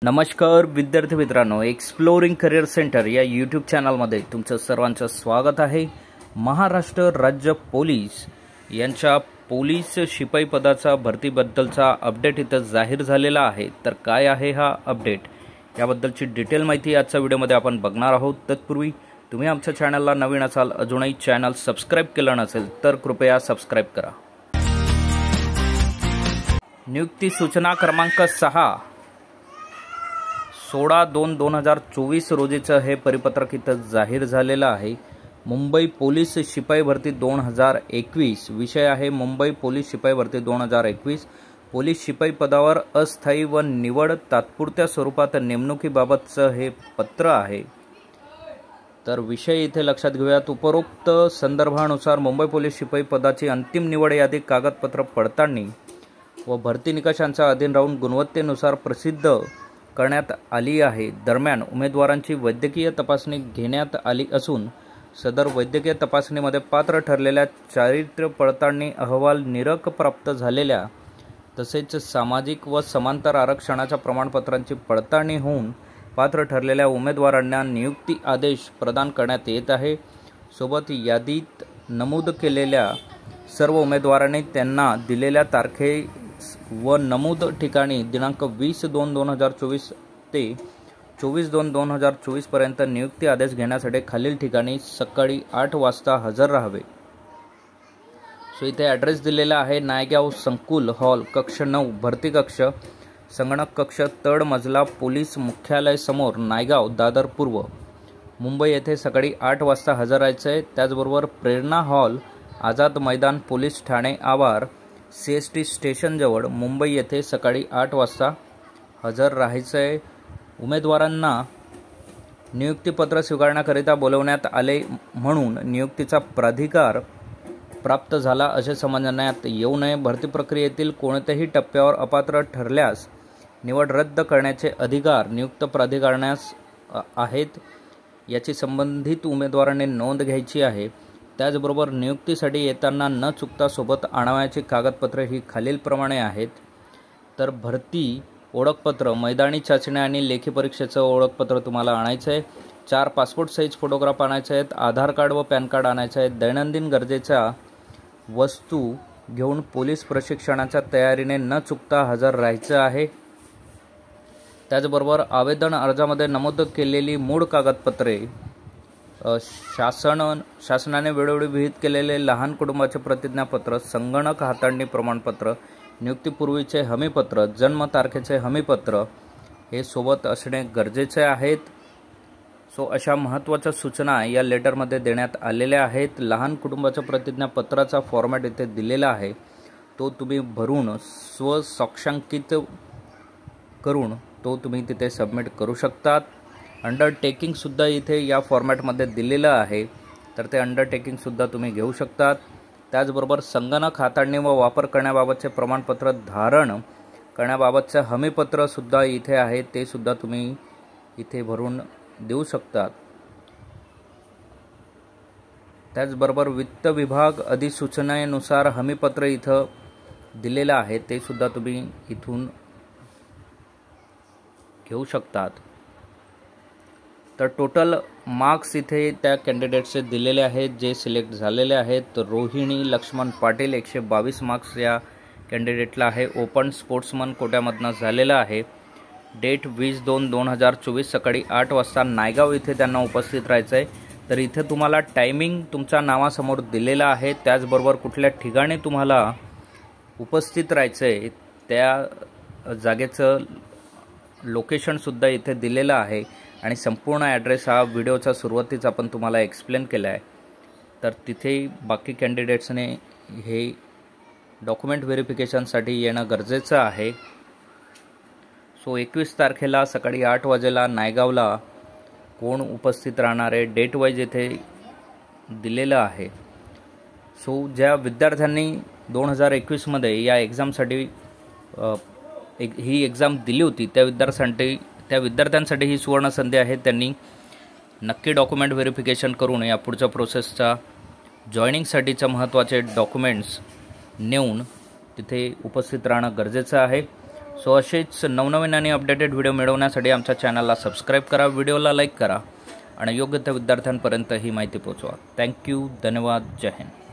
नमस्कार विद्यार्थी मित्रांनो, एक्सप्लोरिंग करिअर सेंटर या यूट्यूब चॅनलमध्ये तुमचं सर्वांचं स्वागत आहे। महाराष्ट्र राज्य पोलीस यांच्या पोलीस शिपाई पदाचा भरतीबद्दलचा अपडेट इथं जाहीर झालेला आहे। तर काय आहे हा अपडेट, याबद्दलची डिटेल माहिती आजच्या व्हिडिओमध्ये आपण बघणार आहोत। तत्पूर्वी तुम्ही आमच्या चॅनलला नवीन असाल, अजूनही चॅनल सबस्क्राइब केलं नसेल तर कृपया सबस्क्राइब करा। नियुक्ती सूचना क्रमांक 16/2/2024 रोजीचं हे परिपत्रक इथं जाहीर झालेलं आहे। मुंबई पोलीस शिपाई भरती 2021 विषय आहे मुंबई पोलीस शिपाई भरती 2021। पोलीस शिपाई पदावर अस्थायी व निवड तात्पुरत्या स्वरूपात नेमणुकीबाबतचं हे पत्र आहे। तर विषय इथे लक्षात घेऊयात। उपरोक्त संदर्भानुसार मुंबई पोलीस शिपाई पदाची अंतिम निवड यादी कागदपत्र पडताळणी व भरती निकषांच्या अधीन राहून गुणवत्तेनुसार प्रसिद्ध करण्यात आली आहे। दरम्यान उमेदवारांची वैद्यकीय तपासणी घेण्यात आली असून सदर वैद्यकीय तपासणीमध्ये पात्र ठरलेल्या चारित्र्य पडताळणी अहवाल निरक प्राप्त झालेल्या तसेच सामाजिक व समांतर आरक्षणाच्या प्रमाणपत्रांची पडताळणी होऊन पात्र ठरलेल्या उमेदवारांना नियुक्ती आदेश प्रदान करण्यात येत आहे। सोबत यादीत नमूद केलेल्या सर्व उमेदवारांनी त्यांना दिलेल्या तारखे व नमूद ठिकाणी दिनांक 20/2/2024 ते 24/2/2024 पर्यंत नियुक्ती आदेश घेण्यासाठी खालील ठिकाणी सकाळी 8 वाजता हजर राहावे। सो इथे ॲड्रेस दिलेला आहे। नायगाव संकुल हॉल कक्ष 9 भरती कक्ष संगणक कक्ष तड मजला पोलीस मुख्यालय समोर नायगाव दादर पूर्व मुंबई येथे सकाळी 8 वाजता हजर राहायचं आहे। त्याचबरोबर प्रेरणा हॉल आझाद मैदान पोलीस ठाणे आवार CST स्टेशनजवळ मुंबई येथे सकाळी 8 वाजता हजर राहायचं आहे। उमेदवारांना नियुक्तीपत्र स्वीकारण्याकरिता बोलवण्यात आले म्हणून नियुक्तीचा प्राधिकार प्राप्त झाला असे समजण्यात येऊ नये। भरती प्रक्रियेतील कोणत्याही टप्प्यावर अपात्र ठरल्यास निवड रद्द करण्याचे अधिकार नियुक्त प्राधिकरणास आहेत, याची संबंधित उमेदवारांनी नोंद घ्यायची आहे। त्याचबरोबर नियुक्तीसाठी येताना न चुकता सोबत आणावयाची कागदपत्रे ही खालीलप्रमाणे आहेत। तर भरती ओळखपत्र, मैदानी चाचणी आणि लेखी परीक्षेचं ओळखपत्र तुम्हाला आणायचं आहे। 4 पासपोर्ट साईज फोटोग्राफ आणायचे आहेत। आधार कार्ड व पॅन कार्ड आणायचे आहेत। दैनंदिन गरजेच्या वस्तू घेऊन पोलीस प्रशिक्षणाच्या तयारीने न चुकता हजर राहायचं आहे। त्याचबरोबर आवेदन अर्जामध्ये नमूद केलेली मूळ कागदपत्रे, शासनाने वेळोवेळी विहित केलेले लहान कुटुंबाचे प्रतिज्ञापत्र, संगणक हाताळणी प्रमाणपत्र, नियुक्तीपूर्वीचे हमीपत्र, जन्म तारखेचे हमीपत्र हे सोबत असणे गरजेचे आहेत। सो अशा महत्त्वाच्या सूचना या लेटरमध्ये देण्यात आलेल्या आहेत। लहान कुटुंबाच्या प्रतिज्ञापत्राचा फॉर्मॅट इथे दिलेला आहे, तो तुम्ही भरून स्वसाक्षांकित करून तो तुम्ही तिथे सबमिट करू शकतात। अंडरटेकिंगसुद्धा इथे या फॉर्मॅटमध्ये दिलेलं आहे, तर ते अंडरटेकिंगसुद्धा तुम्ही घेऊ शकतात। त्याचबरोबर संगणक हाताळणी व वापर करण्याबाबतचे प्रमाणपत्र धारण करण्याबाबतचे हमीपत्रसुद्धा इथे आहे, ते सुद्धा तुम्ही इथे भरून देऊ शकतात। त्याचबरोबर वित्त विभाग अधिसूचनेनुसार हमीपत्र इथं दिलेलं आहे, ते सुद्धा तुम्ही इथून घेऊ शकतात। तर टोटल मार्क्स इथे त्या कॅन्डिडेट्सचे दिलेले आहेत जे सिलेक्ट झालेले आहेत। रोहिणी लक्ष्मण पाटील 122 मार्क्स या कॅन्डिडेटला आहे। ओपन स्पोर्ट्समन कोट्यामधनं झालेलं आहे। डेट 20/2/2024 सकाळी 8 वाजता नायगाव इथे त्यांना उपस्थित राहायचं आहे। तर इथे तुम्हाला टायमिंग तुमच्या नावासमोर दिलेला आहे, त्याचबरोबर कुठल्या ठिकाणी तुम्हाला उपस्थित राहायचं आहे त्या जागेचं लोकेशनसुद्धा इथे दिलेलं आहे आणि संपूर्ण ॲड्रेस हा व्हिडिओच्या सुरुवातीच आपण तुम्हाला एक्सप्लेन केला आहे। तर तिथे बाकी कॅन्डिडेट्सने हे डॉक्युमेंट व्हेरिफिकेशनसाठी येणं गरजेचं आहे। सो 21 तारखेला सकाळी 8 वाजेला नायगावला कोण उपस्थित राहणार आहे, डेट वाईज इथे दिलेलं आहे। सो ज्या विद्यार्थ्यांनी 2021मध्ये या एक्झामसाठी ही एक्झाम दिली होती त्या विद्यार्थ्यांसाठी ही सुवर्ण संधी आहे। त्यांनी नक्की डॉक्युमेंट व्हेरिफिकेशन करून या पुढच्या प्रोसेसचा जॉईनिंगसाठीचे महत्त्वाचे डॉक्युमेंट्स नेऊन तिथे उपस्थित राहणं गरजेचं आहे। सो असेच नवनवीन आणि अपडेटेड व्हिडिओ मिळवण्यासाठी आमच्या चॅनलला सबस्क्राईब करा, व्हिडिओला लाईक करा आणि योग्य त्या विद्यार्थ्यांपर्यंत ही माहिती पोहोचवा। थँक्यू, धन्यवाद, जय हिंद।